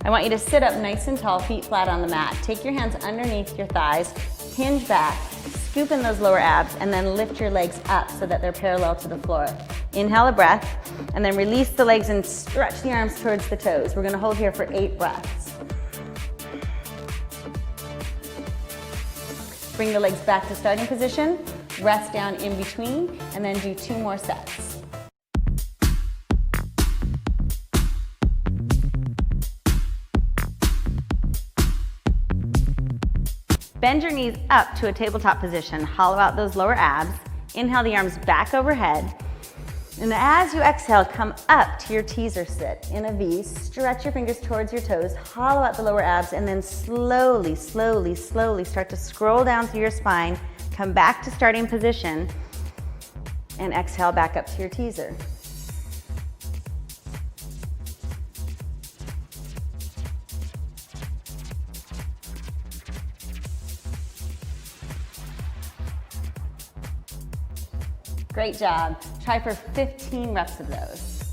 I want you to sit up nice and tall, feet flat on the mat. Take your hands underneath your thighs, hinge back, scoop in those lower abs, and then lift your legs up so that they're parallel to the floor. Inhale a breath, and then release the legs and stretch the arms towards the toes. We're gonna hold here for 8 breaths. Bring the legs back to starting position, rest down in between, and then do 2 more sets. Bend your knees up to a tabletop position. Hollow out those lower abs. Inhale the arms back overhead. And as you exhale, come up to your teaser sit in a V. Stretch your fingers towards your toes. Hollow out the lower abs, and then slowly, slowly, slowly start to scroll down through your spine. Come back to starting position. And exhale back up to your teaser. Great job. Try for 15 reps of those.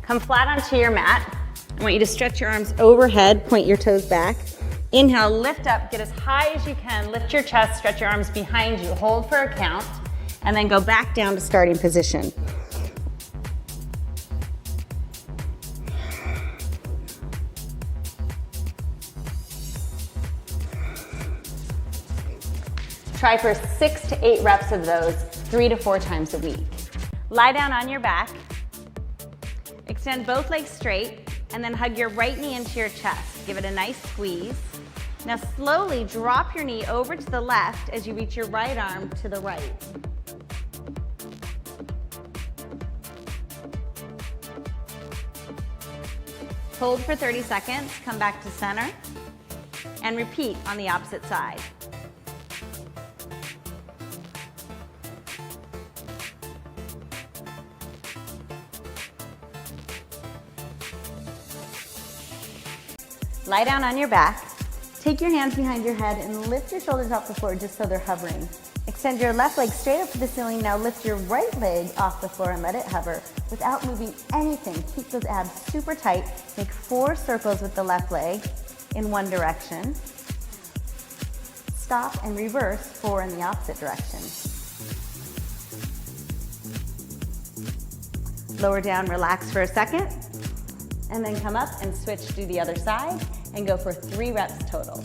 Come flat onto your mat. I want you to stretch your arms overhead, point your toes back. Inhale, lift up, get as high as you can. Lift your chest, stretch your arms behind you. Hold for a count, and then go back down to starting position. Try for 6 to 8 reps of those, 3 to 4 times a week. Lie down on your back. Extend both legs straight, and then hug your right knee into your chest. Give it a nice squeeze. Now slowly drop your knee over to the left as you reach your right arm to the right. Hold for 30 seconds, come back to center, and repeat on the opposite side. Lie down on your back. Take your hands behind your head and lift your shoulders off the floor just so they're hovering. Extend your left leg straight up to the ceiling. Now lift your right leg off the floor and let it hover without moving anything. Keep those abs super tight. Make 4 circles with the left leg in one direction. Stop and reverse 4 in the opposite direction. Lower down, relax for a second, and then come up and switch to the other side and go for 3 reps total.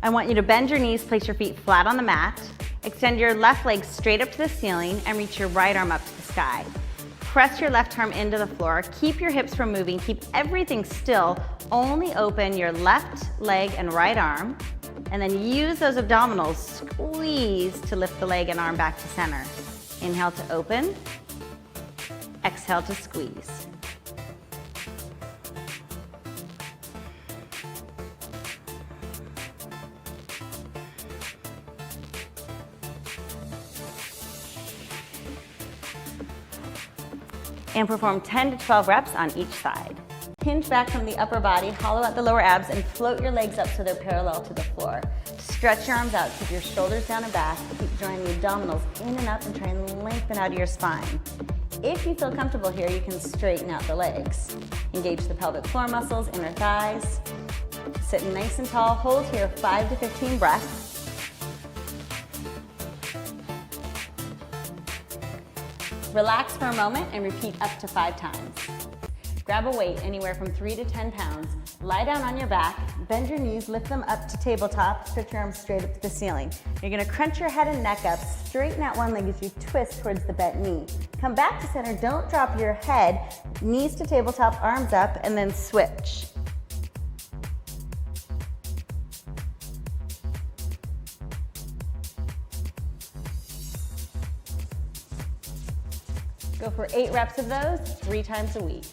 I want you to bend your knees, place your feet flat on the mat, extend your left leg straight up to the ceiling, and reach your right arm up to the sky. Press your left arm into the floor. Keep your hips from moving. Keep everything still. Only open your left leg and right arm, and then use those abdominals. Squeeze to lift the leg and arm back to center. Inhale to open. Exhale to squeeze. And perform 10 to 12 reps on each side. Hinge back from the upper body, hollow out the lower abs, and float your legs up so they're parallel to the floor. Stretch your arms out, keep your shoulders down and back, keep drawing the abdominals in and up, and try and lengthen out of your spine. If you feel comfortable here, you can straighten out the legs. Engage the pelvic floor muscles, inner thighs. Sit nice and tall, hold here 5 to 15 breaths. Relax for a moment and repeat up to 5 times. Grab a weight anywhere from 3 to 10 pounds. Lie down on your back, bend your knees, lift them up to tabletop, stretch your arms straight up to the ceiling. You're gonna crunch your head and neck up, straighten out one leg as you twist towards the bent knee. Come back to center, don't drop your head, knees to tabletop, arms up, and then switch. Go for 8 reps of those, 3 times a week.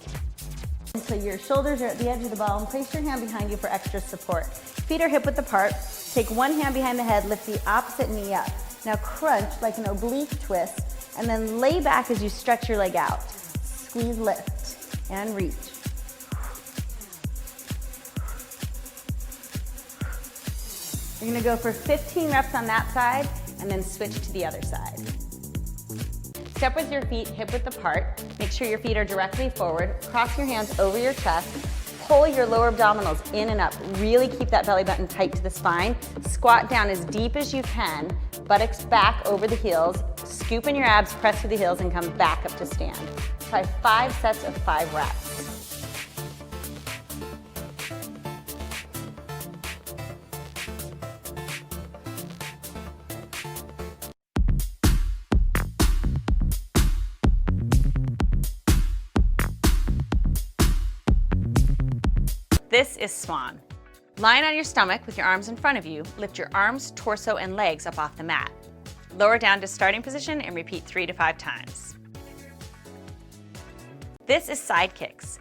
Until your shoulders are at the edge of the ball, and place your hand behind you for extra support. Feet are hip width apart. Take one hand behind the head, lift the opposite knee up. Now crunch like an oblique twist, and then lay back as you stretch your leg out. Squeeze, lift, and reach. You're gonna go for 15 reps on that side, and then switch to the other side. Step with your feet hip width apart. Make sure your feet are directly forward. Cross your hands over your chest Pull your lower abdominals in and up. Really keep that belly button tight to the spine. Squat down as deep as you can, buttocks back over the heels. Scoop in your abs, press through the heels, and come back up to stand. Try 5 sets of 5 reps. This is Swan. Lying on your stomach with your arms in front of you, lift your arms, torso, and legs up off the mat. Lower down to starting position and repeat 3 to 5 times. This is side kicks.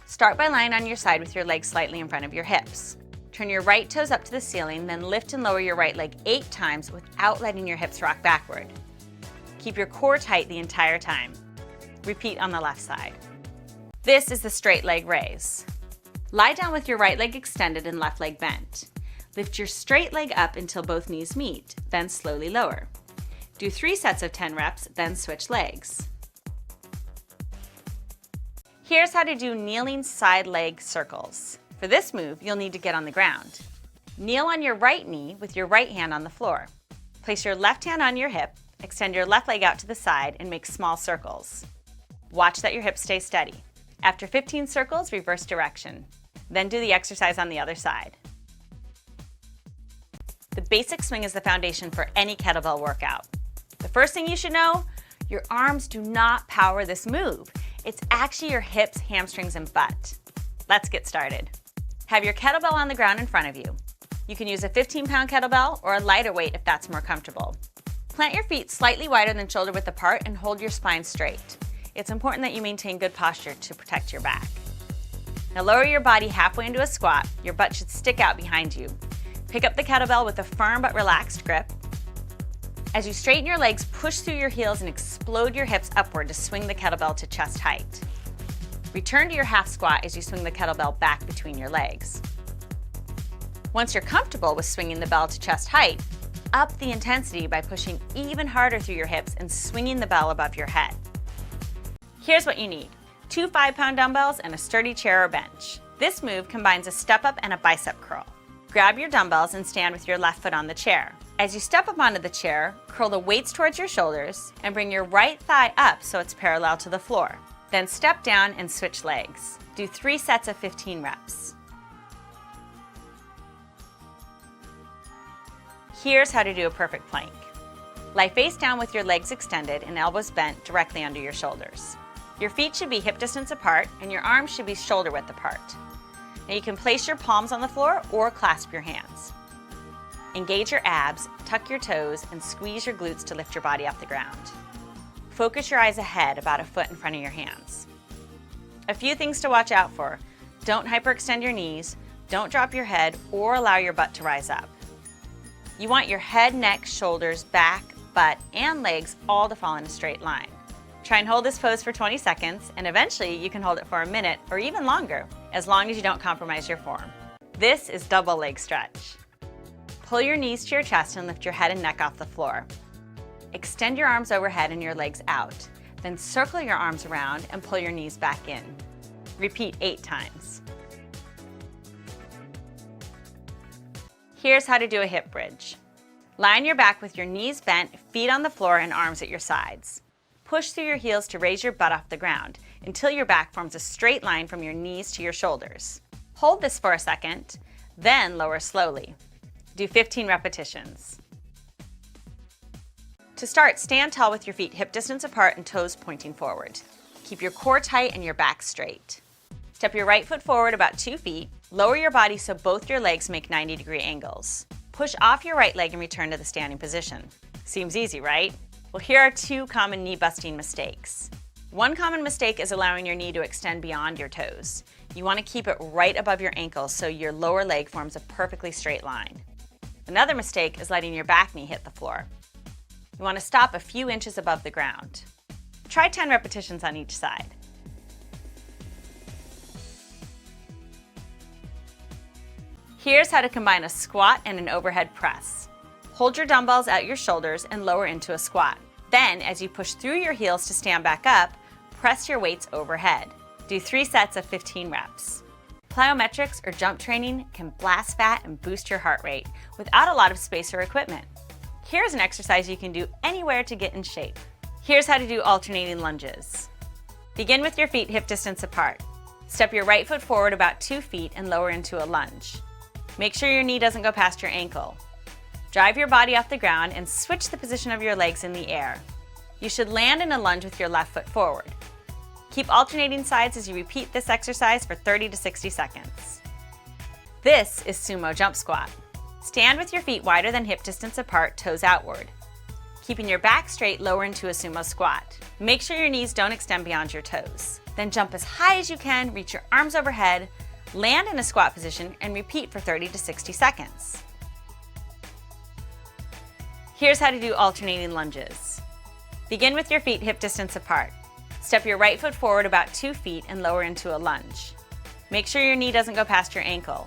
Start by lying on your side with your legs slightly in front of your hips. Turn your right toes up to the ceiling, then lift and lower your right leg 8 times without letting your hips rock backward. Keep your core tight the entire time. Repeat on the left side. This is the straight leg raise. Lie down with your right leg extended and left leg bent. Lift your straight leg up until both knees meet, then slowly lower. Do 3 sets of 10 reps, then switch legs. Here's how to do kneeling side leg circles. For this move, you'll need to get on the ground. Kneel on your right knee with your right hand on the floor. Place your left hand on your hip, extend your left leg out to the side, and make small circles. Watch that your hips stay steady. After 15 circles, reverse direction. Then do the exercise on the other side. The basic swing is the foundation for any kettlebell workout. The first thing you should know, your arms do not power this move. It's actually your hips, hamstrings, and butt. Let's get started. Have your kettlebell on the ground in front of you. You can use a 15-pound kettlebell or a lighter weight if that's more comfortable. Plant your feet slightly wider than shoulder width apart and hold your spine straight. It's important that you maintain good posture to protect your back. Now lower your body halfway into a squat. Your butt should stick out behind you. Pick up the kettlebell with a firm but relaxed grip. As you straighten your legs, push through your heels and explode your hips upward to swing the kettlebell to chest height. Return to your half squat as you swing the kettlebell back between your legs. Once you're comfortable with swinging the bell to chest height, up the intensity by pushing even harder through your hips and swinging the bell above your head. Here's what you need: 2 5-pound dumbbells and a sturdy chair or bench. This move combines a step up and a bicep curl. Grab your dumbbells and stand with your left foot on the chair. As you step up onto the chair, curl the weights towards your shoulders and bring your right thigh up so it's parallel to the floor. Then step down and switch legs. Do 3 sets of 15 reps. Here's how to do a perfect plank. Lie face down with your legs extended and elbows bent directly under your shoulders. Your feet should be hip distance apart and your arms should be shoulder width apart. Now you can place your palms on the floor or clasp your hands. Engage your abs, tuck your toes, and squeeze your glutes to lift your body off the ground. Focus your eyes ahead, about a foot in front of your hands. A few things to watch out for: don't hyperextend your knees, don't drop your head, or allow your butt to rise up. You want your head, neck, shoulders, back, butt, and legs all to fall in a straight line. Try and hold this pose for 20 seconds, and eventually you can hold it for a minute or even longer, as long as you don't compromise your form. This is double leg stretch. Pull your knees to your chest and lift your head and neck off the floor. Extend your arms overhead and your legs out. Then circle your arms around and pull your knees back in. Repeat 8 times. Here's how to do a hip bridge. Lie on your back with your knees bent, feet on the floor, and arms at your sides. Push through your heels to raise your butt off the ground until your back forms a straight line from your knees to your shoulders. Hold this for a second, then lower slowly. Do 15 repetitions. To start, stand tall with your feet hip distance apart and toes pointing forward. Keep your core tight and your back straight. Step your right foot forward about 2 feet. Lower your body so both your legs make 90-degree angles. Push off your right leg and return to the standing position. Seems easy, right? Well, here are 2 common knee-busting mistakes. One common mistake is allowing your knee to extend beyond your toes. You want to keep it right above your ankles so your lower leg forms a perfectly straight line. Another mistake is letting your back knee hit the floor. You want to stop a few inches above the ground. Try 10 repetitions on each side. Here's how to combine a squat and an overhead press. Hold your dumbbells at your shoulders and lower into a squat. Then, as you push through your heels to stand back up, press your weights overhead. Do 3 sets of 15 reps. Plyometrics or jump training can blast fat and boost your heart rate without a lot of space or equipment. Here's an exercise you can do anywhere to get in shape. Here's how to do alternating lunges. Begin with your feet hip distance apart. Step your right foot forward about 2 feet and lower into a lunge. Make sure your knee doesn't go past your ankle. Drive your body off the ground and switch the position of your legs in the air. You should land in a lunge with your left foot forward. Keep alternating sides as you repeat this exercise for 30 to 60 seconds. This is sumo jump squat. Stand with your feet wider than hip distance apart, toes outward. Keeping your back straight, lower into a sumo squat. Make sure your knees don't extend beyond your toes. Then jump as high as you can, reach your arms overhead, land in a squat position, and repeat for 30 to 60 seconds. Here's how to do alternating lunges. Begin with your feet hip distance apart. Step your right foot forward about 2 feet and lower into a lunge. Make sure your knee doesn't go past your ankle.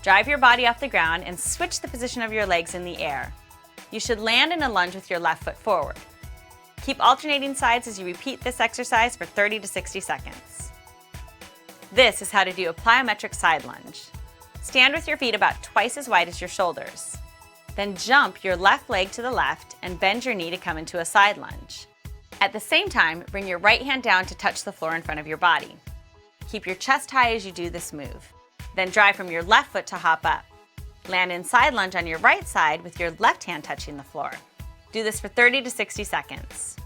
Drive your body off the ground and switch the position of your legs in the air. You should land in a lunge with your left foot forward. Keep alternating sides as you repeat this exercise for 30 to 60 seconds. This is how to do a plyometric side lunge. Stand with your feet about twice as wide as your shoulders. Then jump your left leg to the left and bend your knee to come into a side lunge. At the same time, bring your right hand down to touch the floor in front of your body. Keep your chest high as you do this move. Then drive from your left foot to hop up. Land in side lunge on your right side with your left hand touching the floor. Do this for 30 to 60 seconds.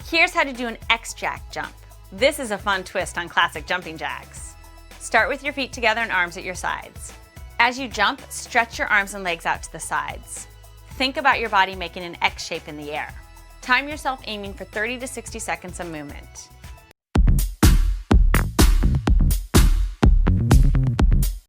Here's how to do an X-Jack jump. This is a fun twist on classic jumping jacks. Start with your feet together and arms at your sides. As you jump, stretch your arms and legs out to the sides. Think about your body making an X shape in the air. Time yourself aiming for 30 to 60 seconds of movement.